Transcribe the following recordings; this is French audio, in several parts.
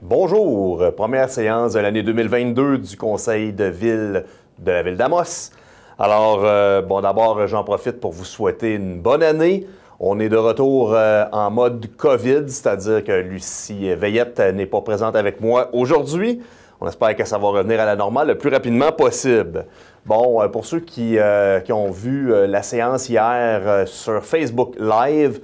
Bonjour, première séance de l'année 2022 du Conseil de ville de la ville d'Amos. Alors, d'abord, j'en profite pour vous souhaiter une bonne année. On est de retour en mode COVID, c'est-à-dire que Lucie Veillette n'est pas présente avec moi aujourd'hui. On espère que ça va revenir à la normale le plus rapidement possible. Bon, pour ceux qui ont vu la séance hier sur Facebook Live,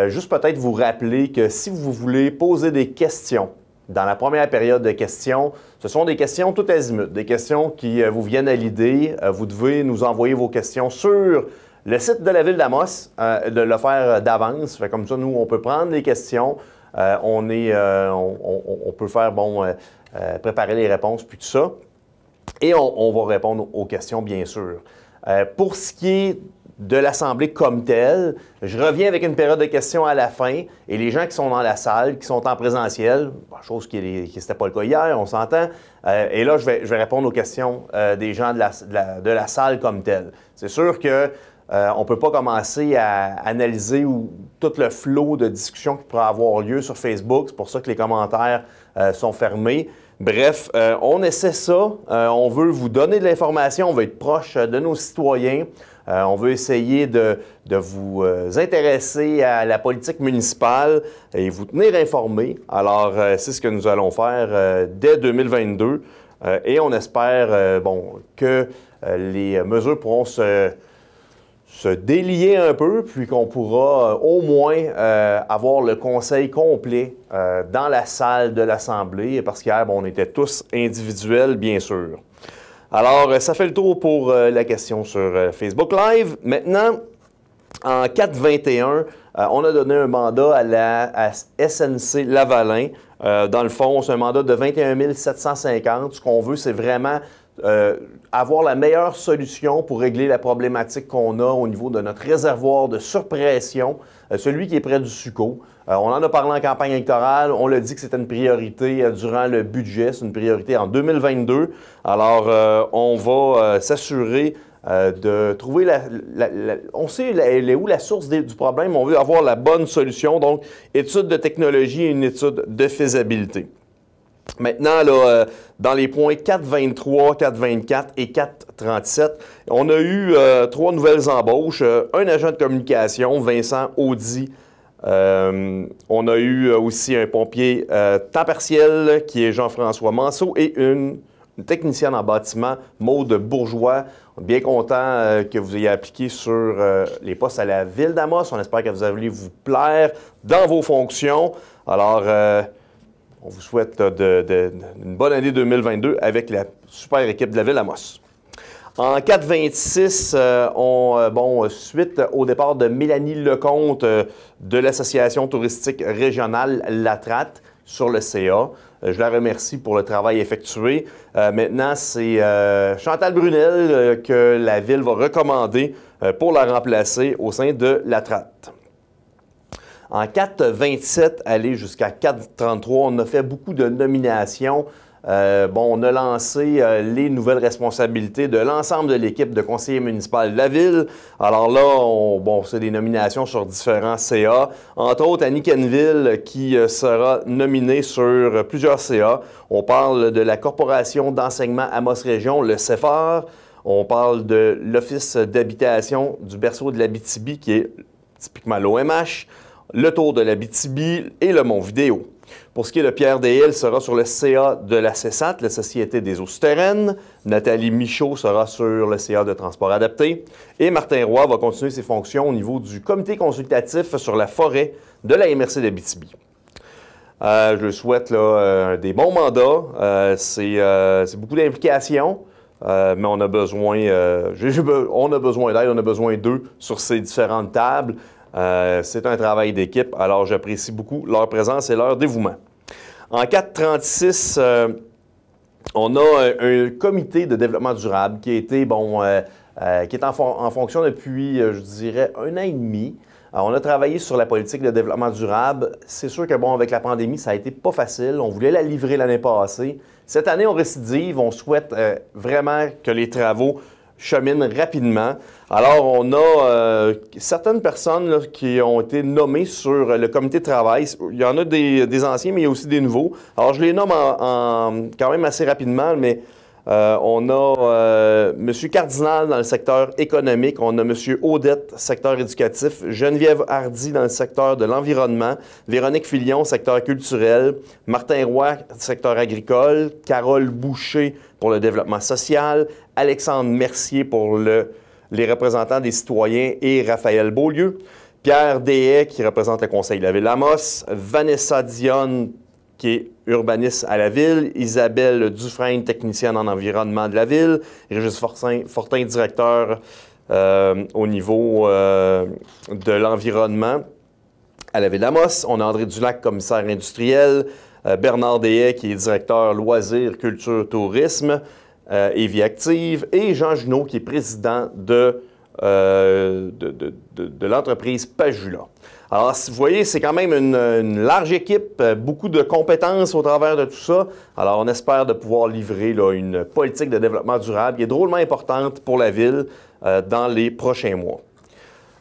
juste peut-être vous rappeler que si vous voulez poser des questions dans la première période de questions, ce sont des questions tout azimut, des questions qui vous viennent à l'idée. Vous devez nous envoyer vos questions sur le site de la ville d'Amos, de le faire d'avance. Comme ça, nous, on peut prendre les questions. On peut faire, préparer les réponses, puis tout ça. Et on va répondre aux questions, bien sûr. Pour ce qui est de l'Assemblée comme telle, je reviens avec une période de questions à la fin. Et les gens qui sont dans la salle, qui sont en présentiel, chose qui n'était pas le cas hier, on s'entend. Et là, je vais répondre aux questions des gens de la salle comme telle. C'est sûr que on ne peut pas commencer à analyser tout le flot de discussion qui pourrait avoir lieu sur Facebook. C'est pour ça que les commentaires sont fermés. Bref, on essaie ça. On veut vous donner de l'information. On veut être proche de nos citoyens. On veut essayer de vous intéresser à la politique municipale et vous tenir informés. Alors, c'est ce que nous allons faire dès 2022. Et on espère que les mesures pourront se délier un peu, puis qu'on pourra au moins avoir le conseil complet dans la salle de l'Assemblée, parce qu'hier, on était tous individuels, bien sûr. Alors, ça fait le tour pour la question sur Facebook Live. Maintenant, en 4-21, on a donné un mandat à SNC Lavalin. Dans le fond, c'est un mandat de 21 750. Ce qu'on veut, c'est vraiment avoir la meilleure solution pour régler la problématique qu'on a au niveau de notre réservoir de surpression, celui qui est près du Suco. On en a parlé en campagne électorale, on l'a dit que c'était une priorité durant le budget, c'est une priorité en 2022. Alors, on va s'assurer de trouver on sait elle est où la source du problème, on veut avoir la bonne solution, donc étude de technologie et une étude de faisabilité. Maintenant, là, dans les points 4.23, 4.24 et 4.37, on a eu 3 nouvelles embauches. Un agent de communication, Vincent Audy. On a eu aussi un pompier temps partiel, qui est Jean-François Manceau, et une technicienne en bâtiment, Maude Bourgeois. On est bien content que vous ayez appliqué sur les postes à la ville d'Amos. On espère que vous allez vous plaire dans vos fonctions. Alors, on vous souhaite une bonne année 2022 avec la super équipe de la ville d'Amos. En 4-26, suite au départ de Mélanie Lecomte de l'Association touristique régionale La Tratte sur le CA. Je la remercie pour le travail effectué. Maintenant, c'est Chantal Brunel que la ville va recommander pour la remplacer au sein de La Tratte. En 4-27, aller jusqu'à 4-33, on a fait beaucoup de nominations. On a lancé les nouvelles responsabilités de l'ensemble de l'équipe de conseillers municipaux de la ville. Alors là, c'est des nominations sur différents CA. Entre autres, Annie Kenville qui sera nominée sur plusieurs CA. On parle de la Corporation d'enseignement Amos Région, le CEFAR. On parle de l'Office d'habitation du berceau de l'Abitibi, qui est typiquement l'OMH. Le Tour de l'Abitibi et le Mont-Vidéo. Pour ce qui est de Pierre Deshill, sera sur le CA de la CESAT, la Société des eaux souterraines. Nathalie Michaud sera sur le CA de transport adapté. Et Martin Roy va continuer ses fonctions au niveau du comité consultatif sur la forêt de la MRC d'Abitibi. Je lui souhaite des bons mandats. C'est beaucoup d'implications. Mais on a besoin d'aide, on a besoin d'eux sur ces différentes tables. C'est un travail d'équipe, alors j'apprécie beaucoup leur présence et leur dévouement. En 436, on a un comité de développement durable qui a été, qui est en fonction depuis, je dirais, 1 an et demi. Alors, on a travaillé sur la politique de développement durable. C'est sûr que, avec la pandémie, ça a été pas facile. On voulait la livrer l'année passée. Cette année, on récidive. On souhaite vraiment que les travaux chemine rapidement. Alors, on a certaines personnes là, qui ont été nommées sur le comité de travail. Il y en a des anciens, mais il y a aussi des nouveaux. Alors, je les nomme quand même assez rapidement, mais on a M. Cardinal dans le secteur économique, on a M. Audette, secteur éducatif, Geneviève Hardy dans le secteur de l'environnement, Véronique Filion, secteur culturel, Martin Roy, secteur agricole, Carole Boucher pour le développement social, Alexandre Mercier pour les représentants des citoyens et Raphaël Beaulieu, Pierre Deshaies qui représente le Conseil de la Ville-Amos, Vanessa Dionne qui est urbaniste à la Ville, Isabelle Dufresne, technicienne en environnement de la Ville, Régis Fortin, directeur au niveau de l'environnement à la Ville-Amos. On a André Dulac, commissaire industriel, Bernard Deshaies, qui est directeur loisirs, culture, tourisme et vie active, et Jean Junot, qui est président de l'entreprise Pajula. Alors, vous voyez, c'est quand même une large équipe, beaucoup de compétences au travers de tout ça. Alors, on espère de pouvoir livrer là, une politique de développement durable qui est drôlement importante pour la Ville dans les prochains mois.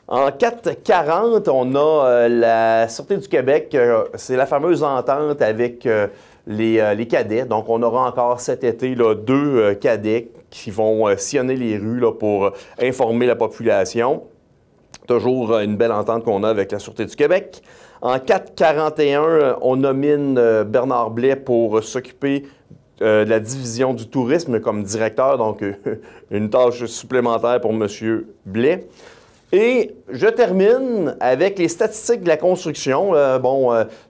En 440, on a la Sûreté du Québec. C'est la fameuse entente avec les cadets. Donc, on aura encore cet été là, 2 cadets qui vont sillonner les rues là, pour informer la population. Toujours une belle entente qu'on a avec la Sûreté du Québec. En 441, on nomine Bernard Blais pour s'occuper de la division du tourisme comme directeur, donc une tâche supplémentaire pour M. Blais. Et je termine avec les statistiques de la construction.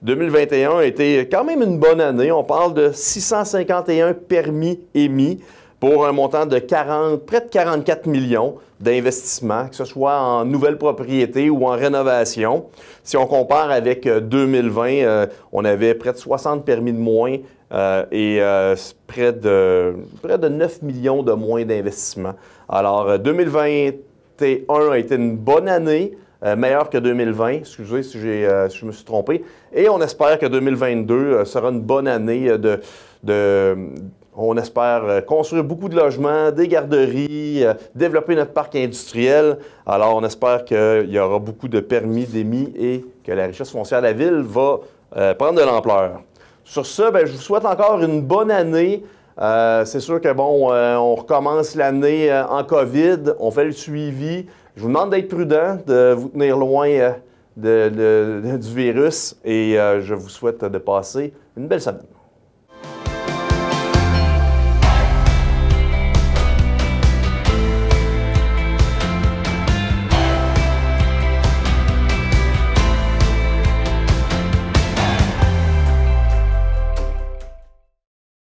2021 a été quand même une bonne année. On parle de 651 permis émis pour un montant de près de 44 millions d'investissements, que ce soit en nouvelles propriétés ou en rénovation. Si on compare avec 2020, on avait près de 60 permis de moins et près de 9 millions de moins d'investissements. Alors, 2021 a été une bonne année, meilleure que 2020. Excusez si je me suis trompé. Et on espère que 2022 sera une bonne année on espère construire beaucoup de logements, des garderies, développer notre parc industriel. Alors, on espère qu'il y aura beaucoup de permis d'émis et que la richesse foncière de la Ville va prendre de l'ampleur. Sur ce, je vous souhaite encore une bonne année. C'est sûr que, on recommence l'année en COVID, on fait le suivi. Je vous demande d'être prudent, de vous tenir loin du virus et je vous souhaite de passer une belle semaine.